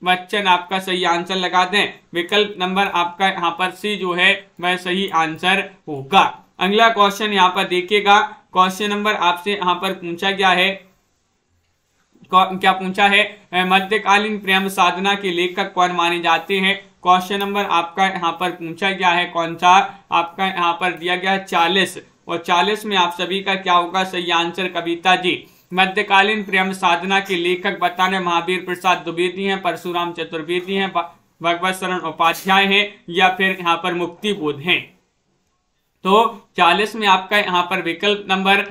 बच्चन आपका सही आंसर लगा दें। विकल्प नंबर आपका यहाँ पर सी जो है वह सही आंसर होगा। अगला क्वेश्चन यहाँ पर देखिएगा। क्वेश्चन नंबर आपसे यहाँ पर पूछा गया है, क्या पूछा है, मध्यकालीन प्रेम साधना के लेखक कौन माने जाते हैं। क्वेश्चन नंबर आपका यहाँ पर पूछा गया है, कौन सा आपका यहाँ पर दिया गया है 40 और 40 में आप सभी का क्या होगा सही आंसर कविता जी। मध्यकालीन प्रेम साधना के लेखक बताने महावीर प्रसाद द्विवेदी हैं, परशुराम चतुर्वेदी हैं, भगवत शरण उपाध्याय हैं या फिर यहाँ पर मुक्तिबोध हैं। तो 40 में आपका यहाँ पर विकल्प नंबर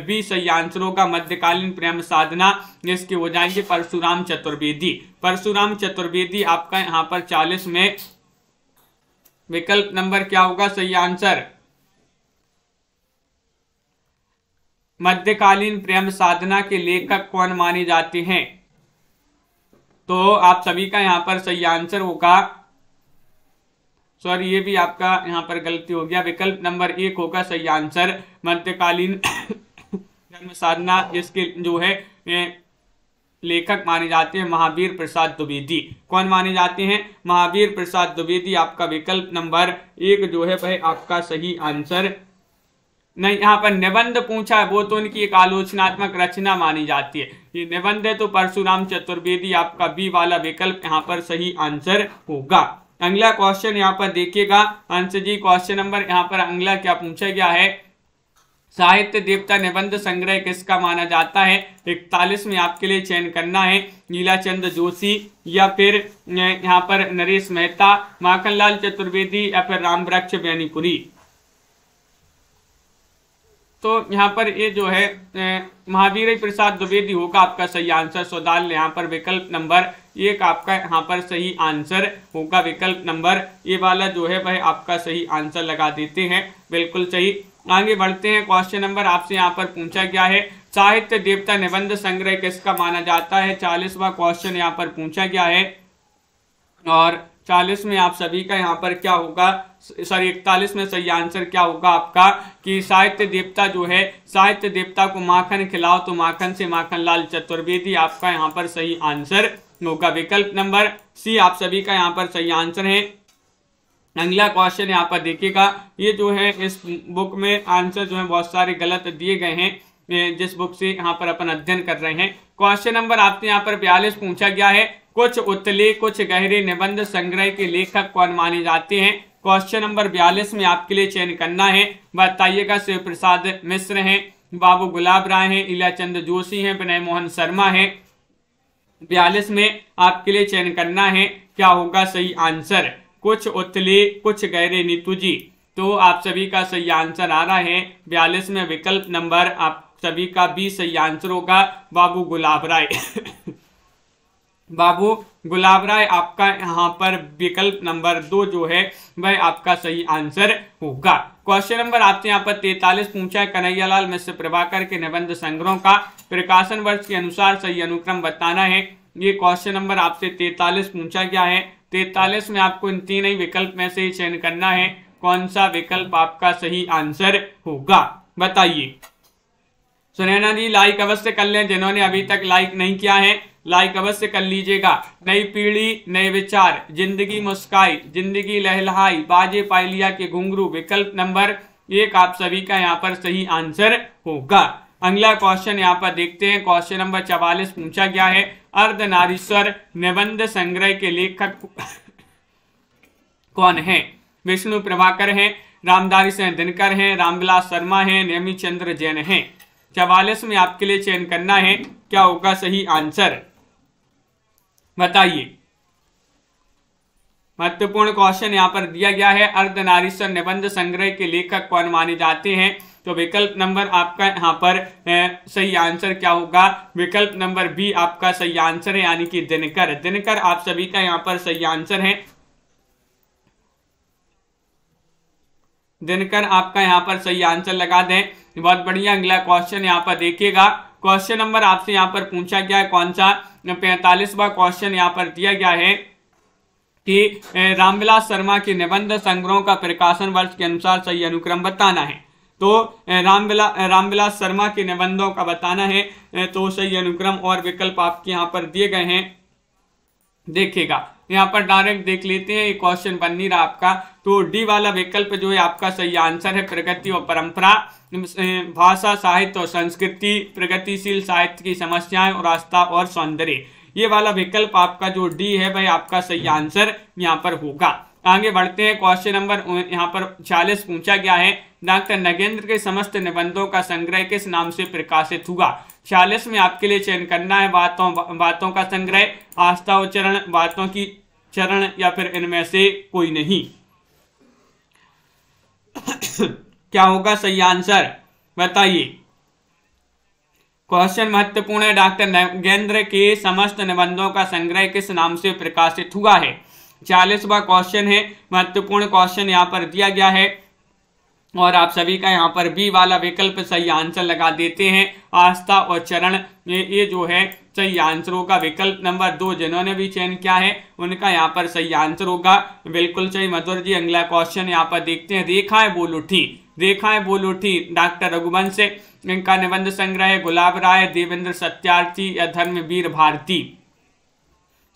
बी सही आंसर होगा, मध्यकालीन प्रेम साधना। इसके हो जाएंगे परशुराम चतुर्वेदी। परशुराम चतुर्वेदी आपका यहाँ पर 40 में विकल्प नंबर क्या होगा सही आंसर। मध्यकालीन प्रेम साधना के लेखक कौन माने जाते हैं? तो आप सभी का यहाँ पर सही आंसर होगा, सॉरी ये भी आपका यहाँ पर गलती हो गया, विकल्प नंबर 1 होगा सही आंसर, मध्यकालीन प्रेम साधना। इसके जो है लेखक माने जाते हैं महावीर प्रसाद द्विवेदी। कौन माने जाते हैं? महावीर प्रसाद द्विवेदी। आपका विकल्प नंबर 1 जो है वह आपका सही आंसर नहीं। यहाँ पर निबंध पूछा है, वो तो उनकी एक आलोचनात्मक रचना मानी जाती है। ये निबंध है तो परशुराम चतुर्वेदी आपका बी वाला विकल्प यहाँ पर सही आंसर होगा। अगला क्वेश्चन यहाँ पर देखिएगा अंश जी, क्वेश्चन नंबर यहाँ पर अगला क्या पूछा गया है, साहित्य देवता निबंध संग्रह किसका माना जाता है? 41 में आपके लिए चयन करना है, लीलाचंद जोशी या फिर यहाँ पर नरेश मेहता, माखनलाल चतुर्वेदी या फिर रामवृक्ष बेनीपुरी। तो यहाँ पर ये जो है महावीर प्रसाद द्विवेदी होगा आपका सही आंसर। सौदाल यहाँ पर विकल्प नंबर 1 आपका यहाँ पर सही आंसर होगा, विकल्प नंबर ए वाला जो है वह आपका सही आंसर लगा देते हैं, बिल्कुल सही। आगे बढ़ते हैं, क्वेश्चन नंबर आपसे यहाँ पर पूछा गया है, साहित्य देवता निबंध संग्रह किसका माना जाता है? 40वां क्वेश्चन यहाँ पर पूछा गया है और 40 में आप सभी का यहाँ पर क्या होगा, सॉरी 41 में सही आंसर क्या होगा आपका कि साहित्य देवता जो है, साहित्य देवता को माखन खिलाओ तो माखन से माखनलाल चतुर्वेदी आपका यहाँ पर सही आंसर होगा, विकल्प नंबर सी आप सभी का यहाँ पर सही आंसर है। अगला क्वेश्चन यहाँ पर देखिएगा, ये जो है इस बुक में आंसर जो है बहुत सारे गलत दिए गए हैं जिस बुक से यहाँ पर अपन अध्ययन कर रहे हैं। क्वेश्चन नंबर आपसे यहाँ पर 42 पूछा गया है, कुछ उतले कुछ गहरे निबंध संग्रह के लेखक कौन माने जाते हैं? क्वेश्चन नंबर 42 में आपके लिए चयन करना है, बताइएगा। शिव प्रसाद मिश्र हैं, बाबू गुलाब राय हैं, इलाचंद जोशी हैं, विनय मोहन शर्मा हैं। 42 में आपके लिए चयन करना है, क्या होगा सही आंसर? कुछ उतले कुछ गहरे, नीतू जी। तो आप सभी का सही आंसर आ रहा है 42 में विकल्प नंबर आप सभी का बी सही आंसर होगा, बाबू गुलाब राय। बाबू गुलाब राय आपका यहाँ पर विकल्प नंबर 2 जो है वह आपका सही आंसर होगा। क्वेश्चन नंबर आपसे यहाँ पर 43 पूछा है, कन्हैयालाल मिश्र प्रभाकर के निबंध संग्रहों का प्रकाशन वर्ष के अनुसार सही अनुक्रम बताना है। ये क्वेश्चन नंबर आपसे 43 पूछा गया है। 43 में आपको इन तीन ही विकल्प में से चयन करना है, कौन सा विकल्प आपका सही आंसर होगा, बताइए। सुनैना जी लाइक अवश्य कर लें, जिन्होंने अभी तक लाइक नहीं किया है लाइक अवश्य कर लीजिएगा। नई पीढ़ी नए विचार, जिंदगी मुस्काई, जिंदगी लहलहाई, बाजे पायलिया के घुंघरू, विकल्प नंबर 1 आप सभी का यहाँ पर सही आंसर होगा। अगला क्वेश्चन यहाँ पर देखते हैं, क्वेश्चन नंबर 44 पूछा गया है, अर्धनारीश्वर निबंध संग्रह के लेखक कौन है? विष्णु प्रभाकर हैं, रामधारी सिंह दिनकर हैं, रामविलास शर्मा हैं, नेमी चंद्र जैन हैं। 44 में आपके लिए चयन करना है, क्या होगा सही आंसर, बताइए। महत्वपूर्ण क्वेश्चन यहाँ पर दिया गया है, अर्धनारीश्वर निबंध संग्रह के लेखक कौन माने जाते हैं? तो विकल्प नंबर आपका यहाँ पर सही आंसर क्या होगा, विकल्प नंबर बी आपका सही आंसर है, यानी कि दिनकर। दिनकर आप सभी का यहाँ पर सही आंसर है, दिनकर आपका यहाँ पर सही आंसर लगा दें, बहुत बढ़िया। अगला क्वेश्चन यहाँ पर देखिएगा, क्वेश्चन नंबर आपसे यहाँ पर पूछा गया है कौन सा, 45वां क्वेश्चन यहाँ पर दिया गया है कि रामविलास शर्मा के निबंध संग्रहों का प्रकाशन वर्ष के अनुसार सही अनुक्रम बताना है। तो रामविलास शर्मा के निबंधों का बताना है, तो सही अनुक्रम और विकल्प आपके यहाँ पर दिए गए हैं, देखिएगा। यहाँ पर डायरेक्ट देख लेते हैं, ये क्वेश्चन बन नहीं रहा आपका। तो डी वाला विकल्प जो है आपका सही आंसर है, प्रगति और परंपरा, भाषा साहित्य और संस्कृति, प्रगतिशील साहित्य की समस्याएं और आस्था और सौंदर्य। ये वाला विकल्प आपका जो डी है वह आपका सही आंसर यहाँ पर होगा। आगे बढ़ते हैं, क्वेश्चन नंबर यहाँ पर 46 पूछा गया है, डॉक्टर नगेंद्र के समस्त निबंधों का संग्रह किस नाम से प्रकाशित हुआ? 46 में आपके लिए चयन करना है, बातों का संग्रह, आस्था और चरण, बातों की चरण, या फिर इनमें से कोई नहीं। क्या होगा सही आंसर, बताइए। क्वेश्चन महत्वपूर्ण है। डॉक्टर नगेंद्र के समस्त निबंधों का संग्रह किस नाम से प्रकाशित हुआ है। 40वां क्वेश्चन है, महत्वपूर्ण क्वेश्चन यहाँ पर दिया गया है और आप सभी का यहाँ पर बी वाला विकल्प सही आंसर लगा देते हैं। आस्था और चरण ये जो है सही आंसर होगा। विकल्प नंबर 2 जिन्होंने भी चयन किया है उनका यहाँ पर सही आंसर होगा, बिल्कुल सही मधुर जी। अगला क्वेश्चन यहाँ पर देखते हैं। रेखाएं बोल उठी, रेखाएं बोल उठी डॉक्टर रघुवंश, इनका निबंध संग्रह है गुलाब राय, देवेंद्र सत्यार्थी या धर्मवीर भारती।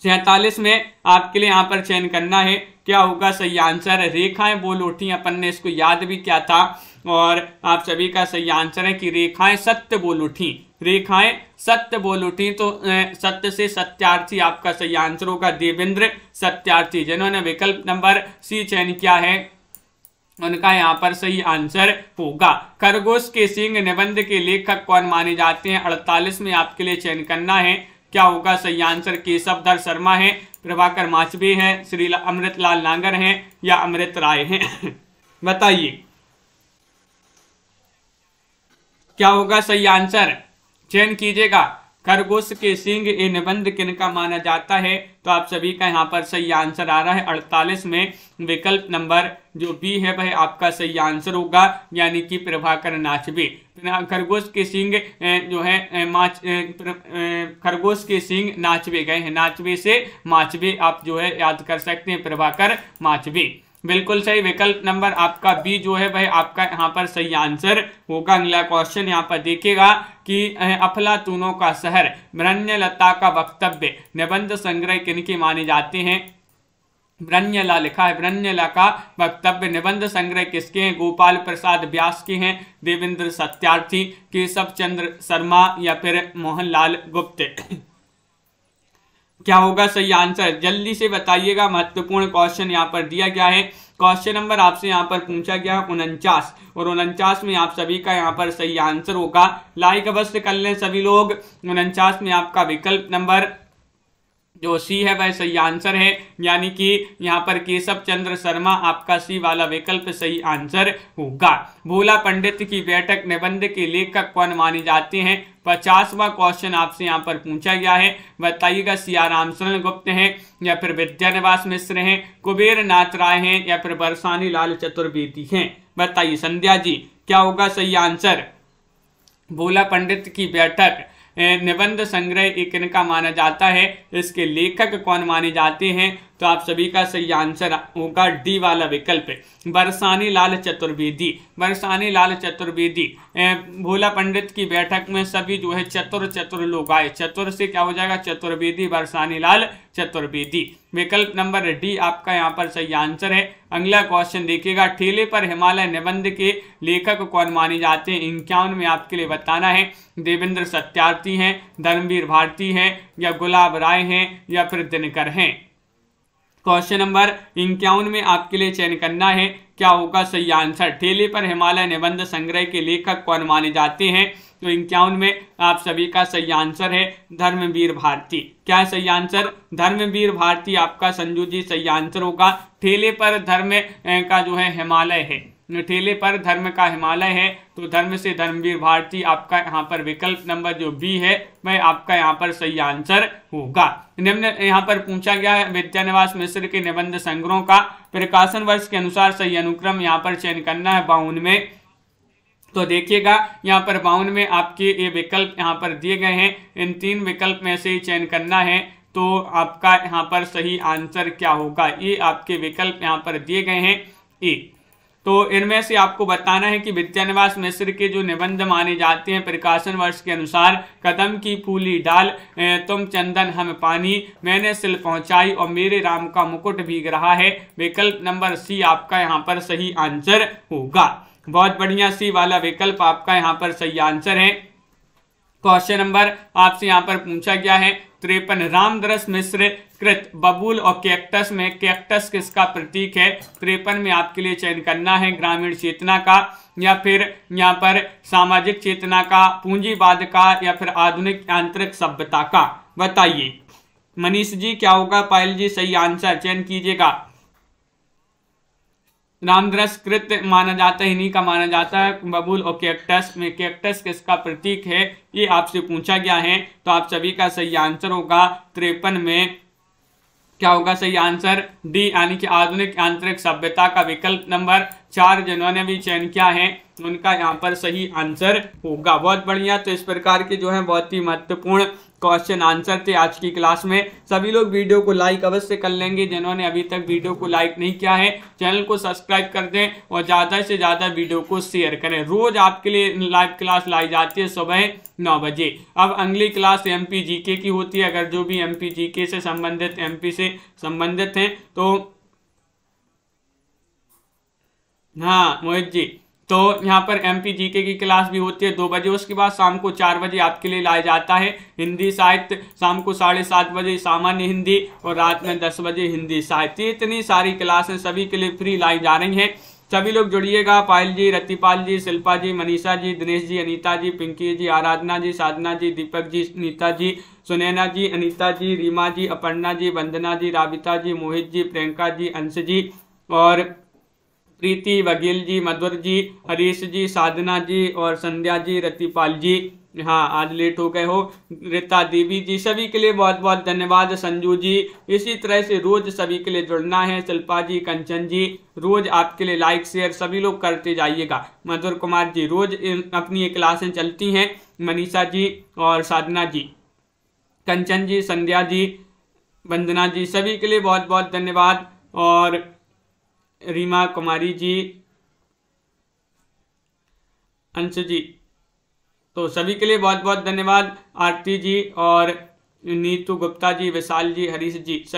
47 में आपके लिए यहाँ पर चयन करना है, क्या होगा सही आंसर। रेखाएं बोल उठी, अपन ने इसको याद भी किया था और आप सभी का सही आंसर है कि रेखाएं सत्य बोल उठी, रेखाएं सत्य बोल उठी। तो सत्य से सत्यार्थी आपका सही आंसर होगा, देवेंद्र सत्यार्थी। जिन्होंने विकल्प नंबर सी चयन किया है उनका यहाँ पर सही आंसर होगा। खरगोश के सींग निबंध के लेखक कौन माने जाते हैं। 48 में आपके लिए चयन करना है, क्या होगा सही आंसर। केशवधर शर्मा है, प्रभाकर माचबे है, श्री अमृतलाल नागर हैं या अमृत राय हैं बताइए क्या होगा सही आंसर, चयन कीजिएगा। खरगोश के सींग ये निबंध किनका माना जाता है, तो आप सभी का यहाँ पर सही आंसर आ रहा है 48 में विकल्प नंबर जो बी है वह आपका सही आंसर होगा, यानी कि प्रभाकर नाचबे। खरगोश के सींग जो है खरगोश के सींग नाचबे गए हैं, नाचबे से माचबे आप जो है याद कर सकते हैं, प्रभाकर माचबे। बिल्कुल सही, विकल्प नंबर आपका बी जो है वह आपका यहाँ पर सही आंसर होगा। अगला क्वेश्चन यहाँ पर देखिएगा कि अफलातूनों का शहर ब्रह्मलता का वक्तव्य निबंध संग्रह किनके माने जाते हैं। ब्रह्मला लिखा है, ब्रह्मला का वक्तव्य निबंध संग्रह किसके हैं। गोपाल प्रसाद व्यास के हैं, देवेंद्र सत्यार्थी, केशव चंद्र शर्मा या फिर मोहनलाल गुप्त। क्या होगा सही आंसर, जल्दी से बताइएगा। महत्वपूर्ण क्वेश्चन यहाँ पर दिया गया है। क्वेश्चन नंबर आपसे यहाँ पर पूछा गया 49 और 49 में आप सभी का यहाँ पर सही आंसर होगा। लाइक अवश्य कर लें सभी लोग। 49 में आपका विकल्प नंबर जो सी है वह सही आंसर है, यानी कि यहाँ पर केशव चंद्र शर्मा आपका सी वाला विकल्प सही आंसर होगा। भोला पंडित की बैठक निबंध के लेखक कौन माने जाते हैं। 50वां क्वेश्चन आपसे यहाँ पर पूछा गया है, बताइएगा सियाराम शरण गुप्त हैं या फिर विद्यानिवास मिश्र हैं, कुबेर नाथ राय हैं या फिर बरसानी लाल चतुर्वेदी हैं। बताइए संध्या जी क्या होगा सही आंसर। भोला पंडित की बैठक निबंध संग्रह एक इनका माना जाता है, इसके लेखक कौन माने जाते हैं, तो आप सभी का सही आंसर होगा डी वाला विकल्प बरसानी लाल चतुर्वेदी। बरसानी लाल चतुर्वेदी। भोला पंडित की बैठक में सभी जो है चतुर लोग आए, चतुर से क्या हो जाएगा चतुर्वेदी, बरसानी लाल चतुर्वेदी। विकल्प नंबर डी आपका यहाँ पर सही आंसर है। अगला क्वेश्चन देखिएगा, ठेले पर हिमालय निबंध के लेखक कौन माने जाते हैं। 51 में आपके लिए बताना है, देवेंद्र सत्यार्थी हैं, धर्मवीर भारती हैं या गुलाब राय हैं या फिर दिनकर हैं। क्वेश्चन नंबर 51 में आपके लिए चयन करना है, क्या होगा सही आंसर। ठेले पर हिमालय निबंध संग्रह के लेखक कौन माने जाते हैं, तो 51 में आप सभी का सही आंसर है धर्मवीर भारती। क्या सही आंसर, धर्मवीर भारती आपका संजू जी सही आंसर होगा। ठेले पर धर्म का जो है हिमालय है, ठेले पर धर्म का हिमालय है, तो धर्म से धर्मवीर भारती आपका यहाँ पर विकल्प नंबर जो बी है वह आपका यहाँ पर सही आंसर होगा। निम्न यहाँ पर पूछा गया है विद्यानिवास मिश्र के निबंध संग्रहों का प्रकाशन वर्ष के अनुसार सही अनुक्रम यहाँ पर चयन करना है 52 में। तो देखिएगा यहाँ पर 52 में आपके ये विकल्प यहाँ पर दिए गए हैं, इन 3 विकल्प में से चयन करना है, तो आपका यहाँ पर सही आंसर क्या होगा। ये आपके विकल्प यहाँ पर दिए गए हैं ए। तो इनमें से आपको बताना है कि विद्यानिवास मिश्र के जो निबंध माने जाते हैं प्रकाशन वर्ष के अनुसार, कदम की फूली डाल, तुम चंदन हम पानी, मैंने सिल पहुंचाई और मेरे राम का मुकुट भीग रहा है। विकल्प नंबर सी आपका यहाँ पर सही आंसर होगा। बहुत बढ़िया, सी वाला विकल्प आपका यहाँ पर सही आंसर है। क्वेश्चन नंबर आपसे यहाँ पर पूछा गया है 53, रामदरस मिश्र कृत बबूल और कैक्टस में कैक्टस किसका प्रतीक है। 53 में आपके लिए चयन करना है ग्रामीण चेतना का या फिर यहाँ पर सामाजिक चेतना का, पूंजीवाद का या फिर आधुनिक यांत्रिक सभ्यता का। बताइए मनीष जी क्या होगा। पायल जी सही आंसर चयन कीजिएगा। रामदरस कृत माना जाता है, इन्हीं का माना जाता है। बबूल और कैक्टस में कैक्टस किसका प्रतीक है, ये आपसे पूछा गया है। तो आप सभी का सही आंसर होगा 53 में क्या होगा सही आंसर डी, यानी कि आधुनिक आंतरिक सभ्यता का विकल्प नंबर 4 जिन्होंने भी चयन किया है उनका यहाँ पर सही आंसर होगा। बहुत बढ़िया। तो इस प्रकार के जो है बहुत ही महत्वपूर्ण क्वेश्चन आंसर थे आज की क्लास में। सभी लोग वीडियो को लाइक अवश्य कर लेंगे, जिन्होंने अभी तक वीडियो को लाइक नहीं किया है चैनल को सब्सक्राइब कर दें और ज़्यादा से ज़्यादा वीडियो को शेयर करें। रोज आपके लिए लाइव क्लास लाई जाती है सुबह 9 बजे। अब अगली क्लास एमपी जीके की होती है। अगर जो भी एमपी जीके से संबंधित एमपी से संबंधित हैं तो हाँ मोहित जी, तो यहाँ पर एमपी जीके की क्लास भी होती है 2 बजे। उसके बाद शाम को 4 बजे आपके लिए लाया जाता है हिंदी साहित्य, शाम को 7:30 बजे सामान्य हिंदी और रात में 10 बजे हिंदी साहित्य। इतनी सारी क्लासें सभी के लिए फ्री लाई जा रही हैं। सभी लोग जुड़िएगा। पायल जी, रतिपाल जी, शिल्पा जी, मनीषा जी, दिनेश जी, अनीता जी, पिंकी जी, आराधना जी, साधना जी, दीपक जी, नीता जी, सुनैना जी, अनीता जी, रीमा जी, अपर्णा जी, वंदना जी, राबिता जी, मोहित जी, प्रियंका जी, अंश जी और प्रीति, बघेल जी, मधुर जी, हरीश जी, साधना जी और संध्या जी, रतिपाल जी, हाँ आज लेट हो गए हो, रीता देवी जी, सभी के लिए बहुत बहुत धन्यवाद। संजू जी, इसी तरह से रोज सभी के लिए जुड़ना है। शिल्पा जी, कंचन जी, रोज आपके लिए लाइक शेयर सभी लोग करते जाइएगा। मधुर कुमार जी, रोज अपनी ये क्लासें चलती हैं। मनीषा जी और साधना जी, कंचन जी, संध्या जी, वंदना जी, सभी के लिए बहुत बहुत धन्यवाद। और रीमा कुमारी जी, अंश जी, तो सभी के लिए बहुत बहुत धन्यवाद। आरती जी और नीतू गुप्ता जी, विशाल जी, हरीश जी, सभी